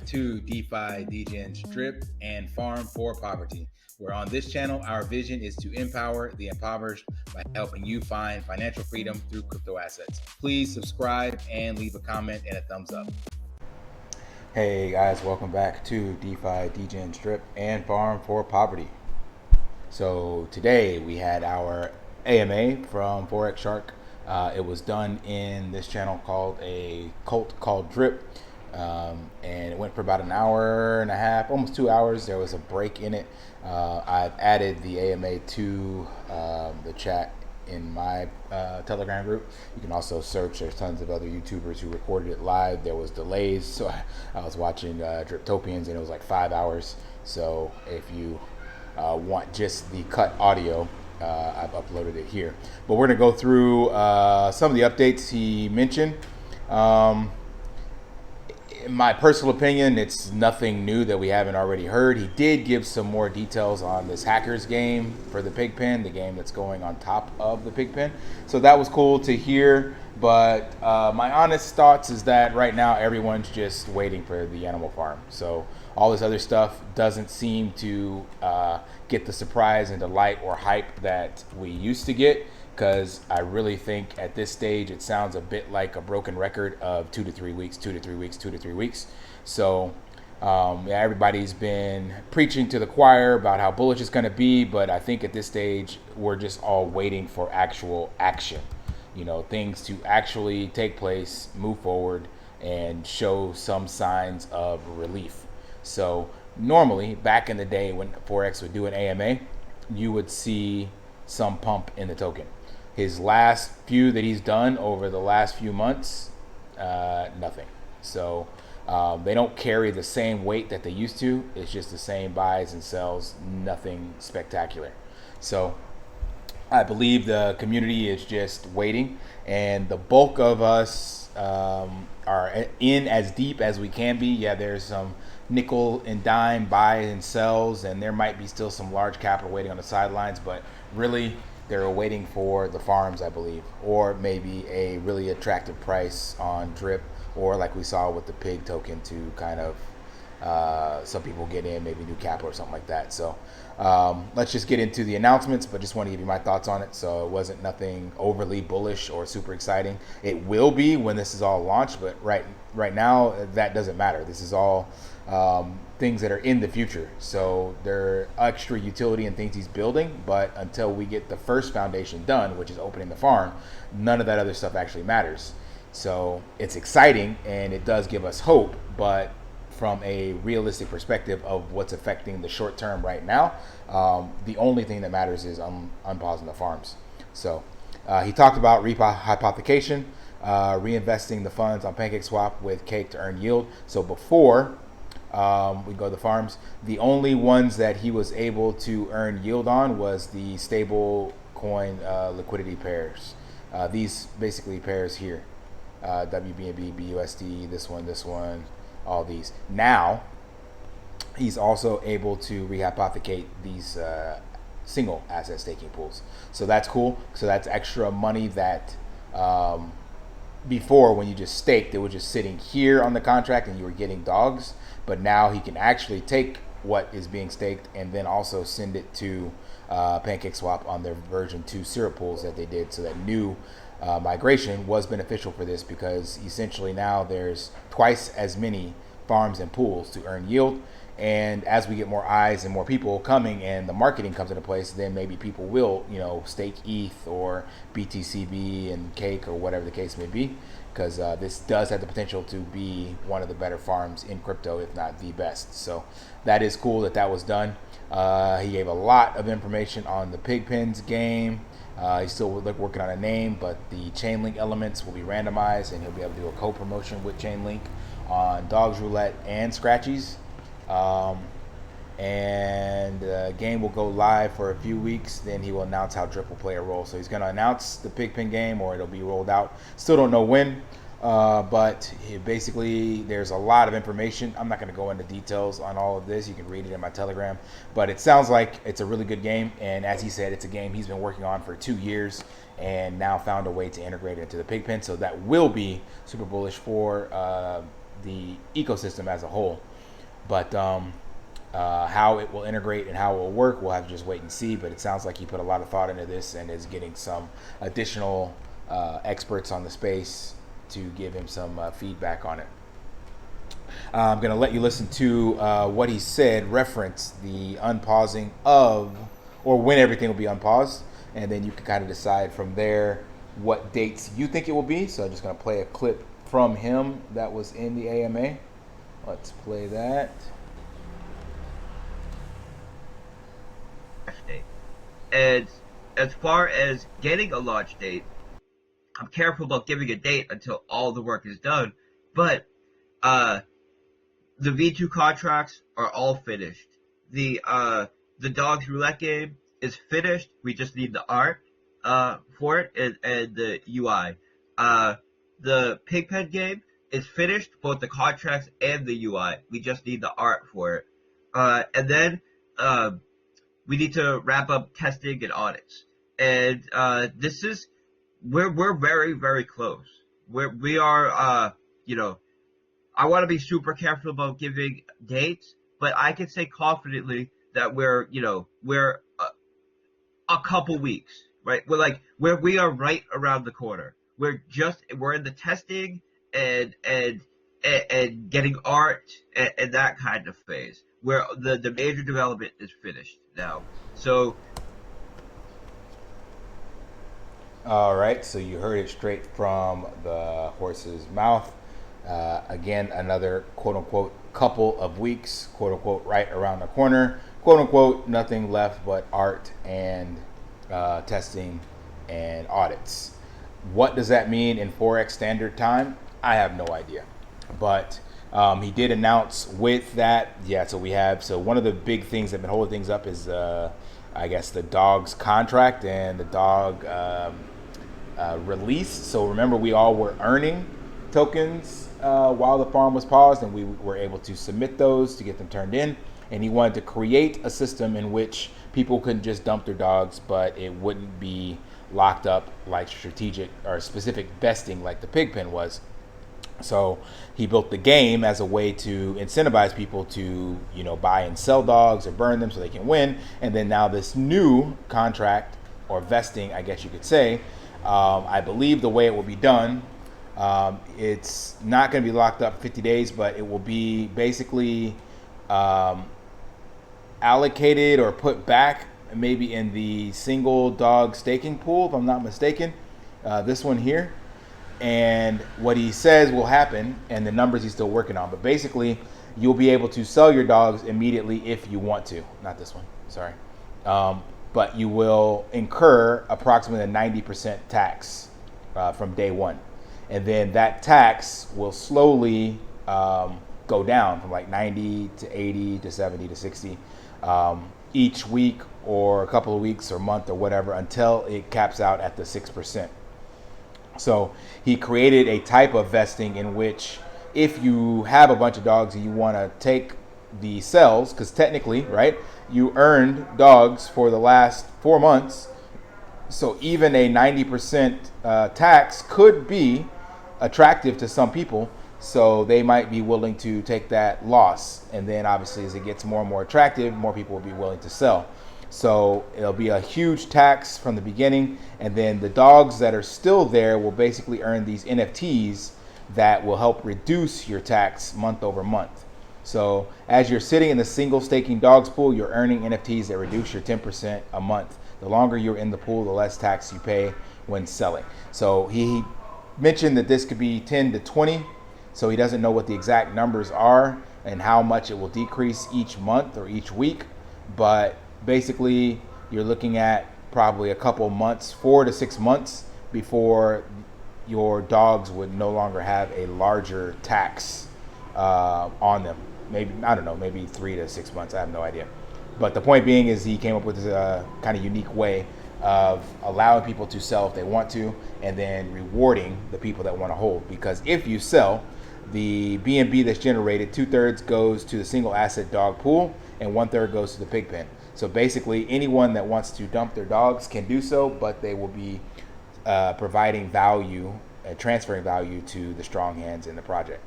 to DeFi, degens, drip, and farm for poverty, where on this channel, our vision is to empower the impoverished by helping you find financial freedom through crypto assets. Please subscribe and leave a comment and a thumbs up. Hey guys, welcome back to DeFi, degens, drip, and farm for poverty. So today we had our AMA from Forex Shark. It was done in this channel called a cult called Drip. And it went for about an hour and a half, almost 2 hours. There was a break in it. I've added the AMA to the chat in my Telegram group. You can also search. There's tons of other YouTubers who recorded it live. There was delays, so I was watching Driptopians, and it was like 5 hours. So if you want just the cut audio, I've uploaded it here. But we're gonna go through some of the updates he mentioned. In my personal opinion, it's nothing new that we haven't already heard. He did give some more details on this hackers game for the Pigpen, the game that's going on top of the Pigpen. So that was cool to hear. But my honest thoughts is that right now everyone's just waiting for the animal farm. So all this other stuff doesn't seem to get the surprise and delight or hype that we used to get, because I really think at this stage it sounds a bit like a broken record of 2 to 3 weeks, 2 to 3 weeks, 2 to 3 weeks. So everybody's been preaching to the choir about how bullish it's going to be, but I think at this stage we're just all waiting for actual action. You know, things to actually take place, move forward, and show some signs of relief. So normally, back in the day when Forex would do an AMA, you would see some pump in the token. His last few that he's done over the last few months, nothing. So they don't carry the same weight that they used to. It's just the same buys and sells, nothing spectacular. So I believe the community is just waiting, and the bulk of us are in as deep as we can be. Yeah, there's some nickel and dime buys and sells, and there might be still some large capital waiting on the sidelines, but really they're waiting for the farms, I believe, or maybe a really attractive price on Drip, or like we saw with the pig token to kind of some people get in, maybe new capital or something like that. So let's just get into the announcements, but just want to give you my thoughts on it. So it wasn't nothing overly bullish or super exciting. It will be when this is all launched, but right now that doesn't matter. This is all things that are in the future. So they're extra utility and things he's building, but until we get the first foundation done, which is opening the farm, none of that other stuff actually matters. So it's exciting and it does give us hope, but from a realistic perspective of what's affecting the short term right now, the only thing that matters is unpausing the farms. So he talked about hypothecation, reinvesting the funds on PancakeSwap with Cake to earn yield. So before we go to the farms, the only ones that he was able to earn yield on was the stable coin liquidity pairs. These basically pairs here, WBNB, BUSD, this one, all these. Now he's also able to rehypothecate these single asset staking pools. So that's cool. So that's extra money that before, when you just staked, it was just sitting here on the contract and you were getting dogs. But now he can actually take what is being staked and then also send it to PancakeSwap on their version 2 syrup pools that they did. So that new migration was beneficial for this, because essentially now there's twice as many farms and pools to earn yield. And as we get more eyes and more people coming and the marketing comes into place, then maybe people will, stake ETH or BTCB and Cake or whatever the case may be, because this does have the potential to be one of the better farms in crypto, if not the best. So that is cool that was done. He gave a lot of information on the Pigpens game. He's still working on a name, but the Chainlink elements will be randomized, and he'll be able to do a co-promotion with Chainlink on Dogs Roulette and Scratchies. And the game will go live for a few weeks. Then he will announce how Drip will play a role. So he's going to announce the Pigpen game, or it'll be rolled out. Still don't know when, but basically there's a lot of information. I'm not going to go into details on all of this. You can read it in my Telegram. But it sounds like it's a really good game. And as he said, it's a game he's been working on for 2 years and now found a way to integrate it into the Pigpen. So that will be super bullish for the ecosystem as a whole. But how it will integrate and how it will work, we'll have to just wait and see. But it sounds like he put a lot of thought into this and is getting some additional experts on the space to give him some feedback on it. I'm going to let you listen to what he said, reference the unpausing of, or when everything will be unpaused, and then you can kind of decide from there what dates you think it will be. So I'm just going to play a clip from him that was in the AMA. Let's play that. And as far as getting a launch date, I'm careful about giving a date until all the work is done. But the V2 contracts are all finished. The Dogs Roulette game is finished. We just need the art for it and the UI. The Pigpen game is finished, both the contracts and the UI. We just need the art for it. And then we need to wrap up testing and audits. And this is we're very, very close. We are I want to be super careful about giving dates, but I can say confidently that we're a couple weeks, right? We are right around the corner. We're in the testing and getting art and that kind of phase where the major development is finished now. So All right, so you heard it straight from the horse's mouth. Again, another quote unquote couple of weeks, quote unquote, right around the corner, quote unquote, nothing left but art and testing and audits. What does that mean in Forex standard time? I have no idea. But he did announce with that, so one of the big things that have been holding things up is, I guess, the dog's contract and the dog release. So remember, we all were earning tokens while the farm was paused, and we were able to submit those to get them turned in. And he wanted to create a system in which people couldn't just dump their dogs, but it wouldn't be locked up like strategic or specific vesting like the Pigpen was. So he built the game as a way to incentivize people to, buy and sell dogs or burn them so they can win. And then now this new contract or vesting, I guess you could say, I believe the way it will be done, it's not going to be locked up 50 days, but it will be basically allocated or put back maybe in the single dog staking pool, if I'm not mistaken, this one here. And what he says will happen, and the numbers he's still working on, but basically you'll be able to sell your dogs immediately if you want to. Not this one, sorry. But you will incur approximately a 90% tax from day one. And then that tax will slowly go down from like 90 to 80 to 70 to 60 each week or a couple of weeks or month or whatever until it caps out at the 6%. So he created a type of vesting in which if you have a bunch of dogs and you want to take the cells, because technically, right, you earned dogs for the last 4 months. So even a 90% tax could be attractive to some people. So they might be willing to take that loss. And then obviously as it gets more and more attractive, more people will be willing to sell. So it'll be a huge tax from the beginning, and then the dogs that are still there will basically earn these NFTs that will help reduce your tax month over month. So as you're sitting in the single staking dogs pool, you're earning NFTs that reduce your 10% a month. The longer you're in the pool, the less tax you pay when selling. So he mentioned that this could be 10 to 20. So he doesn't know what the exact numbers are and how much it will decrease each month or each week, but basically you're looking at probably a couple months, 4 to 6 months, before your dogs would no longer have a larger tax on them. Maybe, I don't know, maybe 3 to 6 months, I have no idea. But the point being is he came up with this kind of unique way of allowing people to sell if they want to, and then rewarding the people that want to hold. Because if you sell, the BNB that's generated, 2/3 goes to the single asset dog pool and 1/3 goes to the pig pen. So basically anyone that wants to dump their dogs can do so, but they will be providing value, transferring value to the strong hands in the project.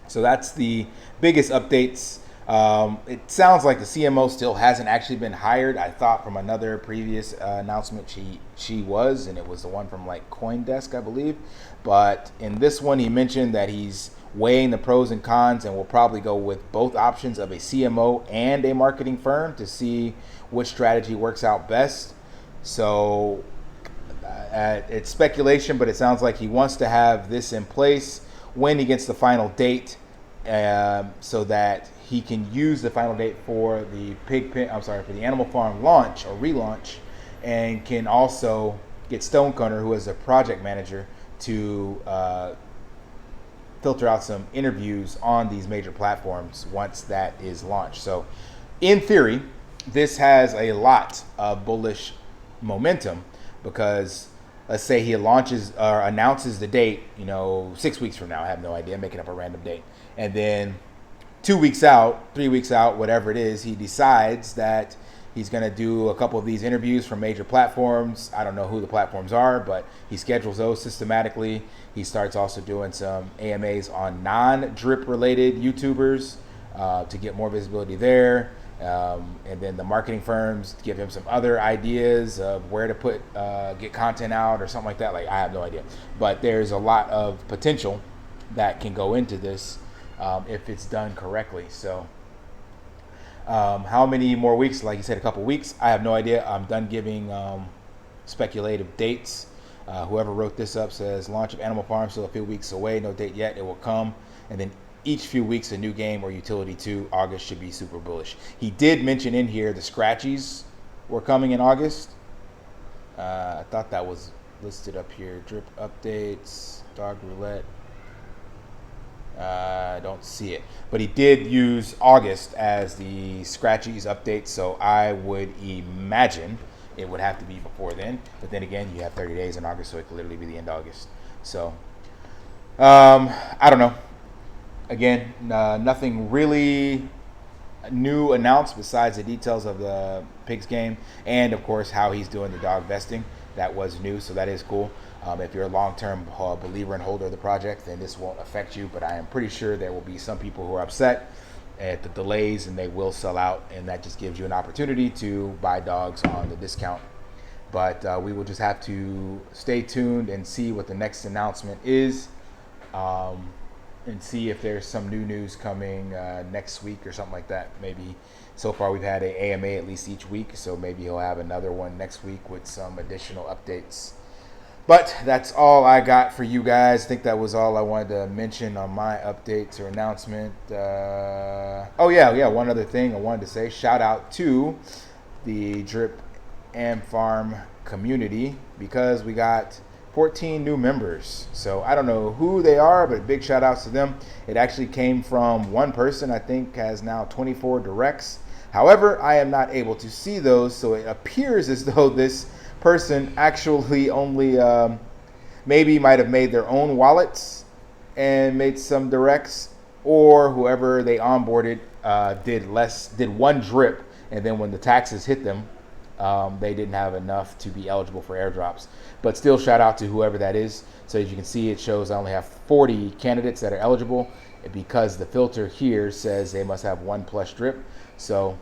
So that's the biggest updates It sounds like the CMO still hasn't actually been hired. I thought from another previous announcement she was, and it was the one from like CoinDesk, I believe. But in this one, he mentioned that he's weighing the pros and cons and will probably go with both options of a CMO and a marketing firm to see which strategy works out best. So it's speculation, but it sounds like he wants to have this in place when he gets the final date, so that he can use the final date for the for the Animal Farm launch or relaunch, and can also get Stonecutter, who is a project manager, to filter out some interviews on these major platforms once that is launched. So, in theory, this has a lot of bullish momentum because let's say he launches or announces the date, 6 weeks from now. I have no idea, I'm making up a random date. And then 2 weeks out, 3 weeks out, whatever it is, he decides that he's going to do a couple of these interviews from major platforms. I don't know who the platforms are, but he schedules those systematically. He starts also doing some AMAs on non-drip related YouTubers to get more visibility there. And then the marketing firms give him some other ideas of where to get content out or something like that. Like, I have no idea. But there's a lot of potential that can go into this if it's done correctly. So how many more weeks? Like you said, a couple weeks. I have no idea. I'm done giving speculative dates. Whoever wrote this up says launch of Animal Farm still a few weeks away. No date yet. It will come. And then each few weeks a new game or utility 2. August should be super bullish. He did mention in here the scratchies were coming in August. I thought that was listed up here. Drip updates, dog roulette. I don't see it, but he did use August as the scratchies update, so I would imagine it would have to be before then. But then again, you have 30 days in August, so it could literally be the end of August. So I don't know. Again, nothing really new announced besides the details of the Pigs game, and of course how he's doing the dog vesting. That was new, so that is cool. If you're a long-term believer and holder of the project, then this won't affect you, but I am pretty sure there will be some people who are upset at the delays and they will sell out, and that just gives you an opportunity to buy dogs on the discount. But we will just have to stay tuned and see what the next announcement is, and see if there's some new news coming next week or something like that. Maybe so far we've had an AMA at least each week, so maybe he'll have another one next week with some additional updates. But that's all I got for you guys. I think that was all I wanted to mention on my updates or announcement. One other thing I wanted to say. Shout out to the Drip and Farm community because we got 14 new members. So I don't know who they are, but big shout outs to them. It actually came from one person, I think has now 24 directs. However, I am not able to see those, so it appears as though this person actually only maybe might have made their own wallets and made some directs, or whoever they onboarded did one drip, and then when the taxes hit them, they didn't have enough to be eligible for airdrops. But still, shout out to whoever that is. So as you can see, it shows I only have 40 candidates that are eligible because the filter here says they must have 1+ drip. So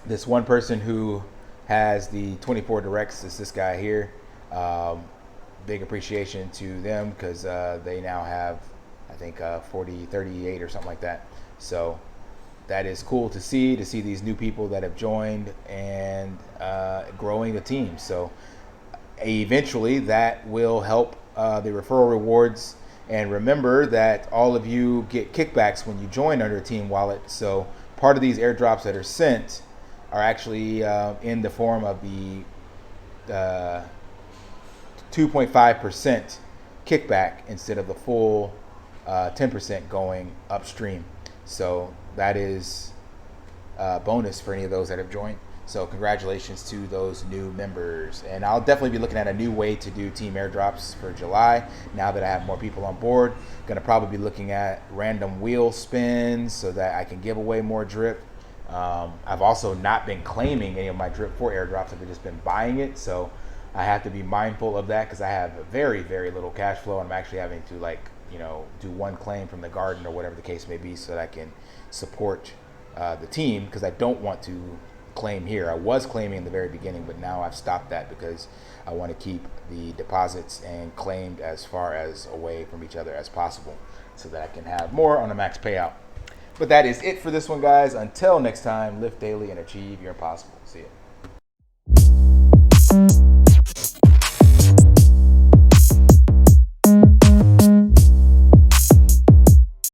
this one person who has the 24 directs is this guy here. Big appreciation to them because they now have, I think, 38 or something like that. So that is cool to see these new people that have joined and growing the team. So eventually that will help the referral rewards. And remember that all of you get kickbacks when you join under a team wallet. So part of these airdrops that are sent are actually in the form of the 2.5% kickback instead of the full 10% going upstream. So that is a bonus for any of those that have joined. So congratulations to those new members. And I'll definitely be looking at a new way to do team airdrops for July now that I have more people on board. Going to probably be looking at random wheel spins so that I can give away more drip. I've also not been claiming any of my drip for airdrops. I've just been buying it. So I have to be mindful of that because I have very, very little cash flow. And I'm actually having to do one claim from the garden or whatever the case may be so that I can support the team, because I don't want to claim here. I was claiming in the very beginning, but now I've stopped that because I want to keep the deposits and claimed as far as away from each other as possible so that I can have more on a max payout. But that is it for this one, guys. Until next time, lift daily and achieve your impossible. See ya.